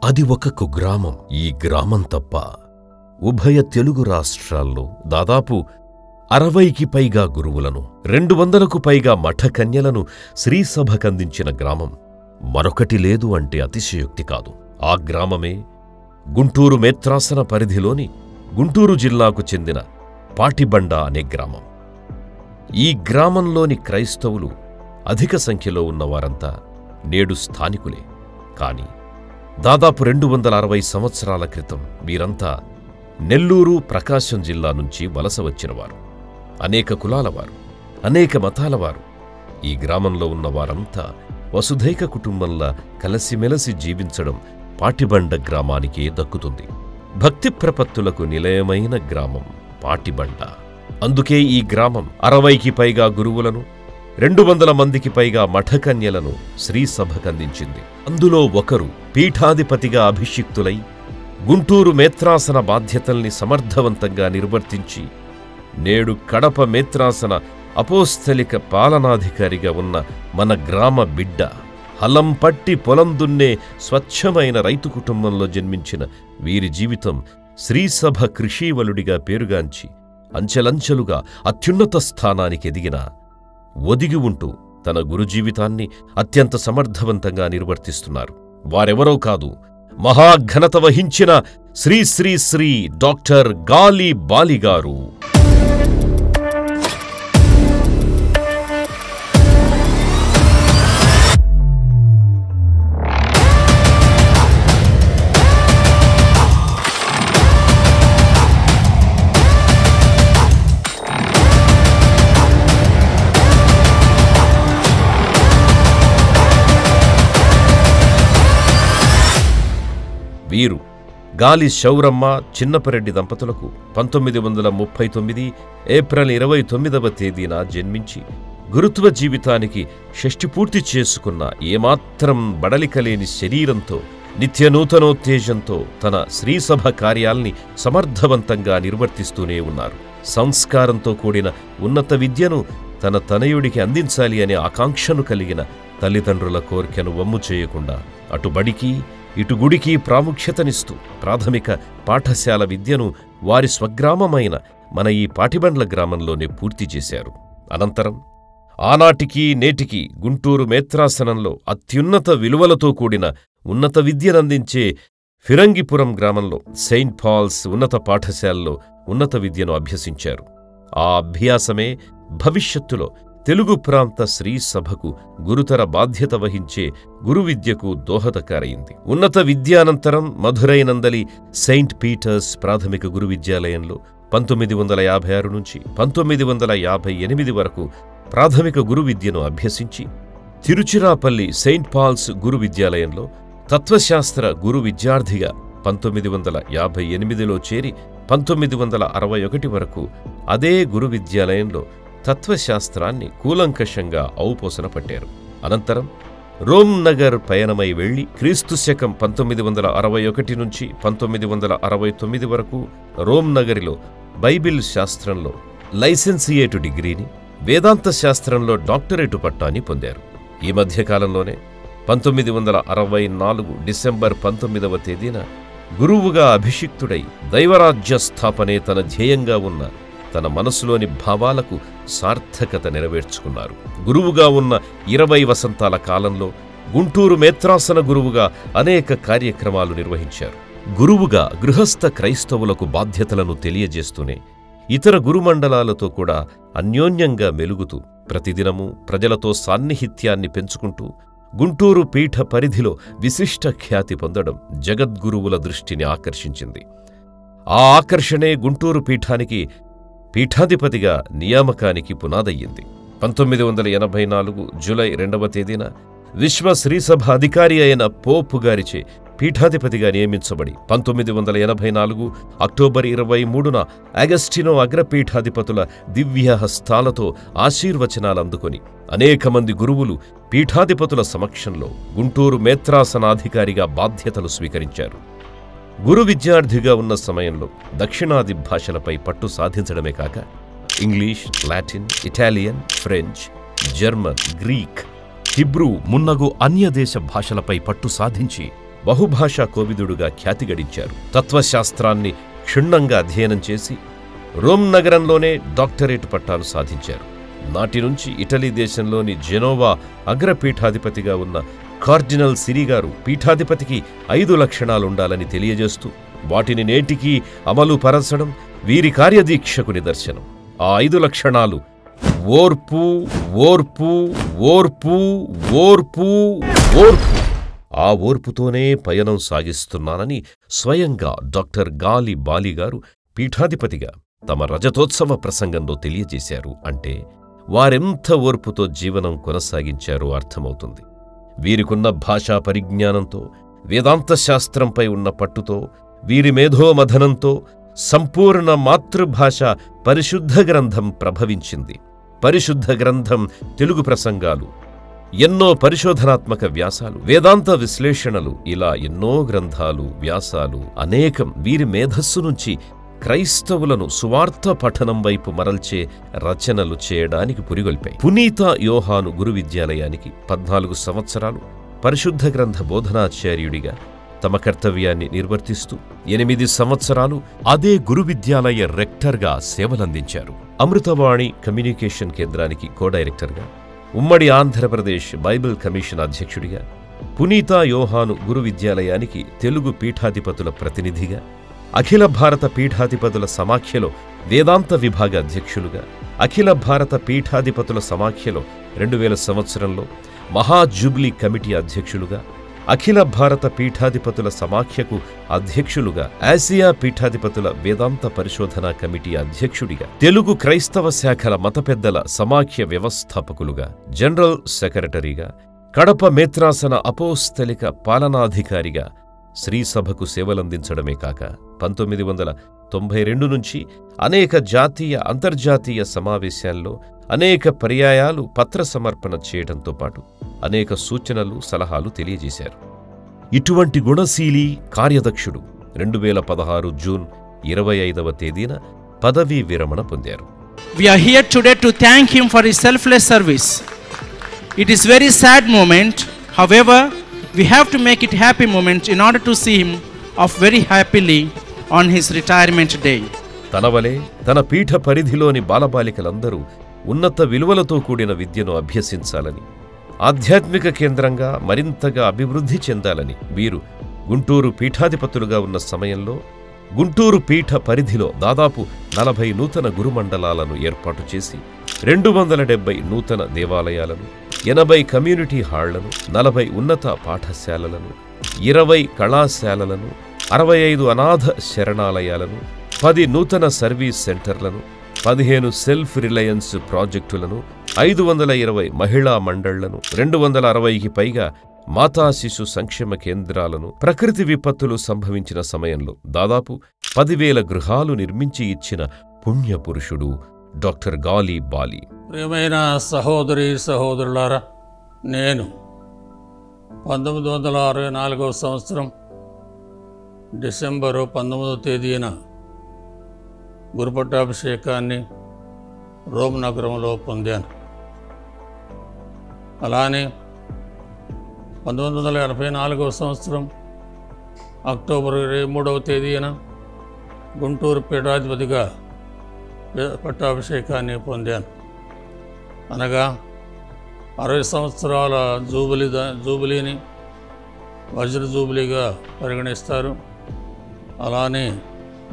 అది ఒక కుగ్రామం. ఈ గ్రామం తప్ప ఉభయ తెలుగు రాష్ట్రాల్లో దాదాపు 60కి పైగా గురువులను, 200కు పైగా మఠకన్యలను శ్రీసభకందించిన గ్రామం మరొకటి లేదు అంటే అతిశయోక్తి కాదు. ఆ గ్రామమే గుంటూరు మేత్రాసన పరిధిలోని గుంటూరు జిల్లాకు చెందిన పాటిబండ అనే గ్రామం. ఈ గ్రామంలోని క్రైస్తవులు అధిక సంఖ్యలో ఉన్నవారంతా నేడు స్థానికులే. కాని దాదాపు 260 సంవత్సరాల క్రితం వీరంతా నెల్లూరు, ప్రకాశం జిల్లా నుంచి వలస వచ్చినవారు. అనేక కులాలవారు, అనేక మతాలవారు. ఈ గ్రామంలో ఉన్నవారంతా వసుధైక కుటుంబంలా కలసిమెలసి జీవించడం పాటిబండ గ్రామానికే దక్కుతుంది. భక్తి ప్రపత్తులకు నిలయమైన గ్రామం పాటిబండ. అందుకే ఈ గ్రామం 60కి పైగా గురువులను, 200 మందికి పైగా మఠకన్యలను శ్రీసభకందించింది. అందులో ఒకరు పీఠాధిపతిగా అభిషిక్తులై గుంటూరు మేత్రాసన బాధ్యతల్ని సమర్థవంతంగా నిర్వర్తించి నేడు కడప మేత్రాసన అపోస్తలిక పాలనాధికారిగా ఉన్న మన గ్రామ బిడ్డ, హలం పట్టి పొలం దున్నే స్వచ్ఛమైన రైతు కుటుంబంలో జన్మించిన వీరి జీవితం శ్రీసభ కృషీవలుడిగా పేరుగాంచి అంచెలంచెలుగా అత్యున్నత స్థానానికి ఎదిగిన, ఒదిగి ఉంటూ తన గురు జీవితాన్ని అత్యంత సమర్థవంతంగా నిర్వర్తిస్తున్నారు. వారెవరో కాదు, మహాఘనత వహించిన శ్రీ శ్రీ శ్రీ డాక్టర్ గాలి బాలిగారు. వీరు గాలి శౌరమ్మ, చిన్నపరెడ్డి దంపతులకు 1939 ఏప్రిల్ 29వ తేదీన జన్మించి గురుత్వ జీవితానికి షష్ఠి పూర్తి చేసుకున్న ఏమాత్రం బడలికలేని శరీరంతో, నిత్యనూతనోత్తేజంతో తన శ్రీసభ కార్యాల్ని సమర్థవంతంగా నిర్వర్తిస్తూనే ఉన్నారు. సంస్కారంతో కూడిన ఉన్నత విద్యను తన తనయుడికి అందించాలి అనే ఆకాంక్షను కలిగిన తల్లిదండ్రుల కోరికను వమ్ము చేయకుండా అటు బడికి ఇటు గుడికి ప్రాముఖ్యతనిస్తూ ప్రాథమిక పాఠశాల విద్యను వారి స్వగ్రామమైన మన ఈ పాటిబండ్ల గ్రామంలోనే పూర్తి చేశారు. అనంతరం ఆనాటికి నేటికి గుంటూరు మేత్రాసనంలో అత్యున్నత విలువలతో కూడిన ఉన్నత విద్యనందించే ఫిరంగిపురం గ్రామంలో సెయింట్ పాల్స్ ఉన్నత పాఠశాలలో ఉన్నత విద్యను అభ్యసించారు. ఆ అభ్యాసమే భవిష్యత్తులో తెలుగు ప్రాంత శ్రీసభకు గురుతర బాధ్యత వహించే గురు విద్యకు దోహదకారైంది. ఉన్నత విద్యానంతరం మధురై నందలి సెయింట్ పీటర్స్ ప్రాథమిక గురు విద్యాలయంలో 1956 నుంచి 1958 వరకు ప్రాథమిక గురు విద్యను అభ్యసించి, తిరుచిరాపల్లి సెయింట్ పాల్స్ గురు విద్యాలయంలో తత్వశాస్త్ర గురు విద్యార్థిగా 1958లో చేరి 1961 వరకు అదే గురు విద్యాలయంలో తత్వశాస్త్రాన్ని కూలంకషంగా ఔపోసన పట్టారు. అనంతరం రోమ్ నగర్ పయనమై వెళ్లి క్రీస్తు శకం 1961 నుంచి 1969 వరకు రోమ్ నగరిలో బైబిల్ శాస్త్రంలో లైసెన్సియేటు డిగ్రీని, వేదాంత శాస్త్రంలో డాక్టరేటు పట్టాన్ని పొందారు. ఈ మధ్యకాలంలోనే 1964 డిసెంబర్ 19వ తేదీన గురువుగా అభిషిక్తుడై దైవరాజ్య స్థాపనే తన ధ్యేయంగా ఉన్న తన మనసులోని భావాలకు సార్థకత నెరవేర్చుకున్నారు. గురువుగా ఉన్న 20 వసంతాల కాలంలో గుంటూరు మేత్రాసన గురువుగా అనేక కార్యక్రమాలు నిర్వహించారు. గురువుగా గృహస్థ క్రైస్తవులకు బాధ్యతలను తెలియజేస్తూనే ఇతర గురుమండలాలతో కూడా అన్యోన్యంగా మెలుగుతూ ప్రతిదినము ప్రజలతో సాన్నిహిత్యాన్ని పెంచుకుంటూ గుంటూరు పీఠ పరిధిలో విశిష్ట ఖ్యాతి పొందడం జగద్గురువుల దృష్టిని ఆకర్షించింది. ఆ ఆకర్షణే గుంటూరు పీఠానికి పీఠాధిపతిగా నియామకానికి పునాదయ్యింది. 1984 జూలై 2వ తేదీన విశ్వ శ్రీసభ అధికారి అయిన పోపు గారిచే పీఠాధిపతిగా నియమించబడి 1984 అక్టోబర్ 23న అగస్టినో అగ్రపీఠాధిపతుల దివ్య హస్తాలతో ఆశీర్వచనాలందుకొని అనేక మంది గురువులు పీఠాధిపతుల సమక్షంలో గుంటూరు మేత్రాసనాధికారిగా బాధ్యతలు స్వీకరించారు. గురు విద్యార్థిగా ఉన్న సమయంలో దక్షిణాది భాషలపై పట్టు సాధించడమే కాక English, Latin, Italian, French, German, Greek, Hebrew మున్నగు అన్యదేశ భాషలపై పట్టు సాధించి బహుభాషా కోవిదుడుగా ఖ్యాతి గడించారు. తత్వశాస్త్రాన్ని క్షుణ్ణంగా అధ్యయనం చేసి రోమ్ నగరంలోనే డాక్టరేట్ పట్టాలు సాధించారు. నాటి నుంచి ఇటలీ దేశంలోని జెనోవా అగ్రపీఠాధిపతిగా ఉన్న కార్డినల్ సిరి గారు పీఠాధిపతికి 5 లక్షణాలుండాలని తెలియజేస్తూ వాటిని నేటికీ అమలు పరచడం వీరి కార్యదీక్షకు నిదర్శనం. ఆ 5 లక్షణాలు ఓర్పు, ఓర్పు, ఓర్పు, ఓర్పు, ఓర్పు. ఆ ఓర్పుతోనే పయనం సాగిస్తున్నానని స్వయంగా డాక్టర్ గాలి బాలి గారు పీఠాధిపతిగా తమ రజతోత్సవ ప్రసంగంలో తెలియజేశారు. అంటే వారెంత ఓర్పుతో జీవనం కొనసాగించారో అర్థమవుతుంది. వీరికున్న భాషా పరిజ్ఞానంతో, వేదాంత శాస్త్రంపై ఉన్న పట్టుతో, వీరి మేధోమథనంతో సంపూర్ణ మాతృభాష పరిశుద్ధ గ్రంథం ప్రభవించింది. పరిశుద్ధ గ్రంథం తెలుగు ప్రసంగాలు, ఎన్నో పరిశోధనాత్మక వ్యాసాలు, వేదాంత విశ్లేషణలు, ఇలా ఎన్నో గ్రంథాలు, వ్యాసాలు అనేకం వీరి మేధస్సు నుంచి క్రైస్తవులను సువార్త పఠనం వైపు మరల్చే రచనలు చేయడానికి పురిగొల్పాయి. పునీత యోహాను గురు విద్యాలయానికి 14 సంవత్సరాలు పరిశుద్ధ గ్రంథ బోధనాచార్యుడిగా తమ కర్తవ్యాన్ని నిర్వర్తిస్తూ 8 సంవత్సరాలు అదే గురు విద్యాలయ రెక్టర్గా సేవలందించారు. అమృతవాణి కమ్యూనికేషన్ కేంద్రానికి కో-డైరెక్టర్గా, ఉమ్మడి ఆంధ్రప్రదేశ్ బైబిల్ కమిషన్ అధ్యక్షుడిగా, పునీత యోహాను గురు విద్యాలయానికి తెలుగు పీఠాధిపతుల ప్రతినిధిగా, అఖిల భారత పీఠాధిపతుల సమాఖ్యలో వేదాంత విభాగ అధ్యక్షులుగా, అఖిల భారత పీఠాధిపతుల సమాఖ్యలో 2000 సంవత్సరంలో మహాజూబ్లీ కమిటీ అధ్యక్షులుగా, అఖిల భారత పీఠాధిపతుల సమాఖ్యకు అధ్యక్షులుగా, ఆసియా పీఠాధిపతుల వేదాంత పరిశోధనా కమిటీ అధ్యక్షుడిగా, తెలుగు క్రైస్తవ శాఖల మత పెద్దల సమాఖ్య వ్యవస్థాపకులుగా, జనరల్ సెక్రటరీగా, కడప మేత్రాసన అపోస్తలిక పాలనాధికారిగా శ్రీసభకు సేవలందించడమే కాక 1992 నుంచి అనేక జాతీయ, అంతర్జాతీయ సమావేశాల్లో అనేక పర్యాయాలు పత్ర సమర్పణ చేయడంతో పాటు అనేక సూచనలు, సలహాలు తెలియజేశారు. ఇటువంటి గుణశీలి కార్యదక్షుడు 2016 జూన్ 25వ తేదీన పదవీ విరమణ పొందారు. We are here today to thank him for his selfless service. It is very sad moment. However, we have to make it happy moment in order to see him off very happily on his retirement day. తనవలే తన పీఠ పరిధిలోని బాలబాలికలందరూ ఉన్నత విలువలతో కూడిన విద్యను అభ్యసించాలని, ఆధ్యాత్మిక కేంద్రంగా మరింతగా అభివృద్ధి చెందాలని వీరు గుంటూరు పీఠాధిపతులుగా ఉన్న సమయంలో గుంటూరు పీఠ పరిధిలో దాదాపు 40 నూతన గురుమండలాలను ఏర్పాటు చేసి 270 నూతన దేవాలయాలను, 80 కమ్యూనిటీ హాళ్లను, 40 ఉన్నత పాఠశాలలను, 20 కళాశాలలను, 65 అనాథ శరణాలయాలను, 10 నూతన సర్వీస్ సెంటర్లను, 15 సెల్ఫ్ రిలయన్స్ ప్రాజెక్టులను, 520 మహిళా మండళ్లను, 260కి పైగా మాతా శిశు సంక్షేమ కేంద్రాలను, ప్రకృతి విపత్తులు సంభవించిన సమయంలో దాదాపు 10,000 గృహాలు నిర్మించి ఇచ్చిన పుణ్యపురుషుడు డాక్టర్ గాలి బాలి. ప్రియమైన సహోదరి సహోదరులారా, నేను 1964 సంవత్సరం డిసెంబరు 19వ తేదీన గురుపట్టాభిషేకాన్ని రోమ్ నగరంలో పొందాను. అలానే 1984 సంవత్సరం అక్టోబర్ 23వ తేదీన గుంటూరు పీఠాధిపతిగా పట్టాభిషేకాన్ని పొందాను. అనగా 60 సంవత్సరాల జూబిలీని వజ్ర జూబిలీగా పరిగణిస్తారు. అలానే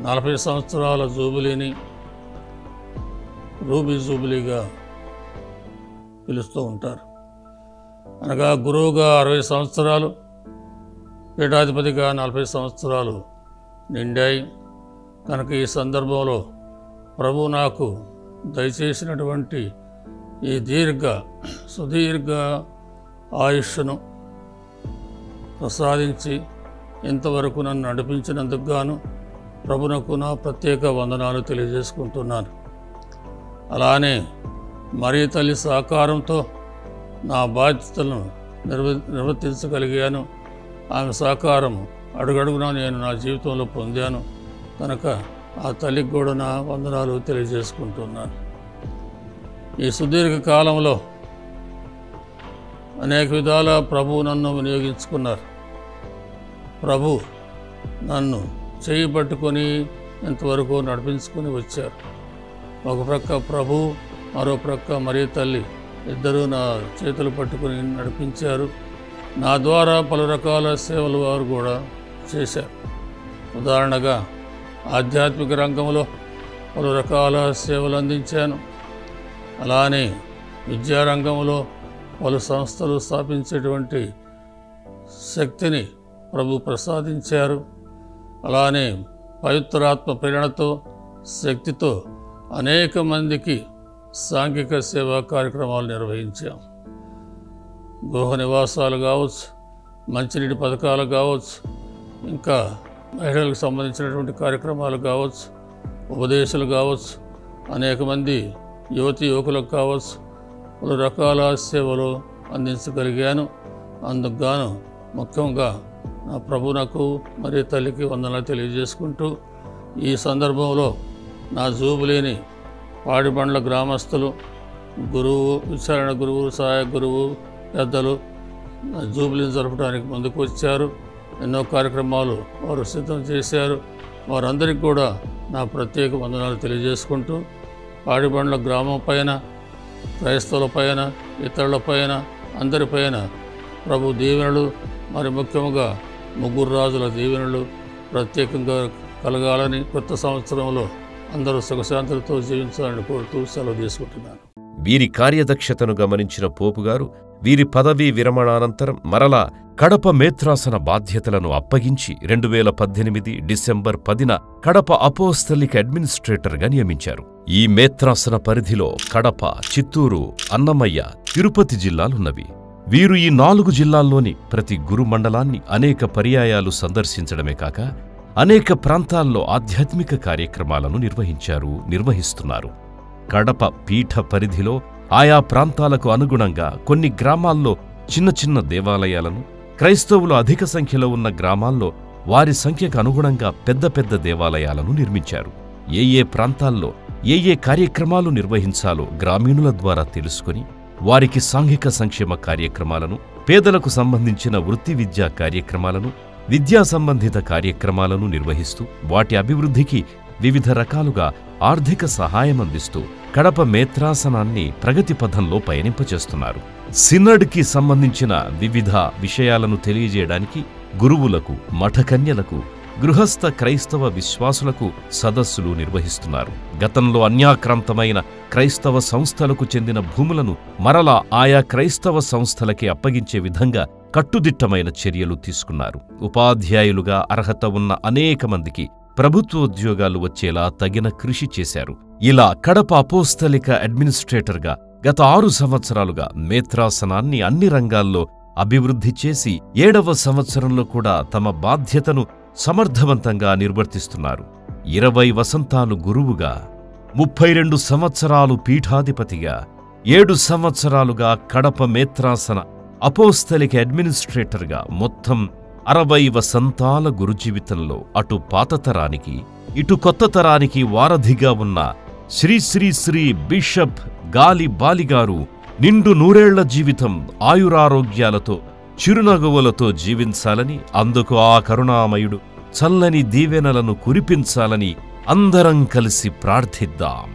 40 సంవత్సరాల జూబిలీని రూబీ జూబిలీగా పిలుస్తూ ఉంటారు. అనగా గురువుగా 60 సంవత్సరాలు, పీఠాధిపతిగా 40 సంవత్సరాలు నిండాయి. కనుక ఈ సందర్భంలో ప్రభు నాకు దయచేసినటువంటి ఈ సుదీర్ఘ ఆయుష్ను ప్రసాదించి ఇంతవరకు నన్ను నడిపించినందుకు గాను ప్రభునకు నా ప్రత్యేక వందనాలు తెలియజేసుకుంటున్నాను. అలానే మరియ తల్లి సహకారంతో నా బాధ్యతలను నిర్వర్తించగలిగాను. ఆమె సహకారం అడుగడుగునా నేను నా జీవితంలో పొందాను. కనుక ఆ తల్లికి కూడా నా వందనాలు తెలియజేసుకుంటున్నాను. ఈ సుదీర్ఘ కాలంలో అనేక విధాల ప్రభువు నన్ను వినియోగించుకున్నారు. ప్రభు నన్ను చేయి పట్టుకొని ఇంతవరకు నడిపించుకొని వచ్చారు. ఒక ప్రక్క ప్రభు, మరో ప్రక్క మరియ తల్లి ఇద్దరూ నా చేతులు పట్టుకొని నడిపించారు. నా ద్వారా పలు రకాల సేవలు వారు కూడా చేశారు. ఉదాహరణగా ఆధ్యాత్మిక రంగంలో పలు రకాల సేవలు అందించాను. అలానే విద్యారంగంలో పలు సంస్థలు స్థాపించేటువంటి శక్తిని ప్రభు ప్రసాదించారు. అలానే పవిత్రాత్మ ప్రేరణతో, శక్తితో అనేక మందికి సాంఘిక సేవా కార్యక్రమాలు నిర్వహించాం. గృహ నివాసాలు కావచ్చు, మంచినీటి పథకాలు కావచ్చు, ఇంకా మహిళలకు సంబంధించినటువంటి కార్యక్రమాలు కావచ్చు, ఉపదేశాలు కావచ్చు, అనేక మంది యువతి యువకులకు కావచ్చు, పలు రకాల సేవలు అందించగలిగాను. అందుకు గాను ముఖ్యంగా నా ప్రభువునకు మరియు తల్లికి వందనాలు తెలియజేసుకుంటూ, ఈ సందర్భంలో నా జూబిలీని పాడిబండ్ల గ్రామస్తులు, గురువు, విచారణ గురువు, సహాయక గురువు పెద్దలు జూబిలీని జరపడానికి ముందుకు వచ్చారు. ఎన్నో కార్యక్రమాలు వారు సిద్ధం చేశారు. వారందరికీ కూడా నా ప్రత్యేక వందనాలు తెలియజేసుకుంటూ, పాడిబండ్ల గ్రామం పైన, క్రైస్తవుల పైన, ఇతరుల పైన, అందరిపైన ప్రభు దీవెనలు, మరి ముఖ్యంగా ముగ్గురు రాజుల దీవెనలు ప్రత్యేకంగా కలగాలని, కొత్త సంవత్సరంలో అందరూ సుఖశాంతులతో జీవించాలని కోరుతూ సెలవు తీసుకుంటున్నాను. వీరి కార్యదక్షతను గమనించిన పోపుగారు వీరి పదవీ విరమణానంతరం మరలా కడప మేత్రాసన బాధ్యతలను అప్పగించి 2018 డిసెంబర్ 10న కడప అపోస్తలిక్ అడ్మినిస్ట్రేటర్గా నియమించారు. ఈ మేత్రాసన పరిధిలో కడప, చిత్తూరు, అన్నమయ్య, తిరుపతి జిల్లాలున్నవి. వీరు ఈ 4 జిల్లాల్లోని ప్రతి గురు మండలాన్ని అనేక పర్యాయాలు సందర్శించడమే కాక అనేక ప్రాంతాల్లో ఆధ్యాత్మిక కార్యక్రమాలను నిర్వహిస్తున్నారు. కడప పీఠ పరిధిలో ఆయా ప్రాంతాలకు అనుగుణంగా కొన్ని గ్రామాల్లో చిన్న చిన్న దేవాలయాలను, క్రైస్తవులు అధిక సంఖ్యలో ఉన్న గ్రామాల్లో వారి సంఖ్యకు అనుగుణంగా పెద్ద పెద్ద దేవాలయాలను నిర్మించారు. ఏ ప్రాంతాల్లో ఏ కార్యక్రమాలు నిర్వహించాలో గ్రామీణుల ద్వారా తెలుసుకుని వారికి సాంఘిక సంక్షేమ కార్యక్రమాలను, పేదలకు సంబంధించిన వృత్తి విద్యా కార్యక్రమాలను, విద్యా సంబంధిత కార్యక్రమాలను నిర్వహిస్తూ వాటి అభివృద్ధికి వివిధ రకాలుగా ఆర్థిక సహాయం అందిస్తూ కడప మేత్రాసనాన్ని ప్రగతి పథంలో పయనింపచేస్తున్నారు. సినడ్కి సంబంధించిన వివిధ విషయాలను తెలియజేయడానికి గురువులకు, మఠకన్యలకు, గృహస్థ క్రైస్తవ విశ్వాసులకు సదస్సులు నిర్వహిస్తున్నారు. గతంలో అన్యాక్రాంతమైన క్రైస్తవ సంస్థలకు చెందిన భూములను మరలా ఆయా క్రైస్తవ సంస్థలకి అప్పగించే విధంగా కట్టుదిట్టమైన చర్యలు తీసుకున్నారు. ఉపాధ్యాయులుగా అర్హత ఉన్న అనేక మందికి ప్రభుత్వోద్యోగాలు వచ్చేలా తగిన కృషి చేశారు. ఇలా కడప అపోస్తలిక అడ్మినిస్ట్రేటర్గా గత 6 సంవత్సరాలుగా మేత్రాసనాన్ని అన్ని రంగాల్లో అభివృద్ధి చేసి 7వ సంవత్సరంలో కూడా తమ బాధ్యతను సమర్థవంతంగా నిర్వర్తిస్తున్నారు. 20 వసంతాలు గురువుగా, 32 సంవత్సరాలు పీఠాధిపతిగా, 7 సంవత్సరాలుగా కడప మేత్రాసన అపోస్తలిక అడ్మినిస్ట్రేటర్గా మొత్తం 60 వసంతాల గురు జీవితంలో అటు పాత తరానికి, ఇటు కొత్త తరానికి వారధిగా ఉన్న శ్రీ శ్రీ శ్రీ బిషప్ గాలి బాలిగారు నిండు నూరేళ్ల జీవితం ఆయురారోగ్యాలతో, చిరునగవులతో జీవించాలని, అందుకు ఆ కరుణామయుడు చల్లని దీవెనలను కురిపించాలని అందరం కలిసి ప్రార్థిద్దాం.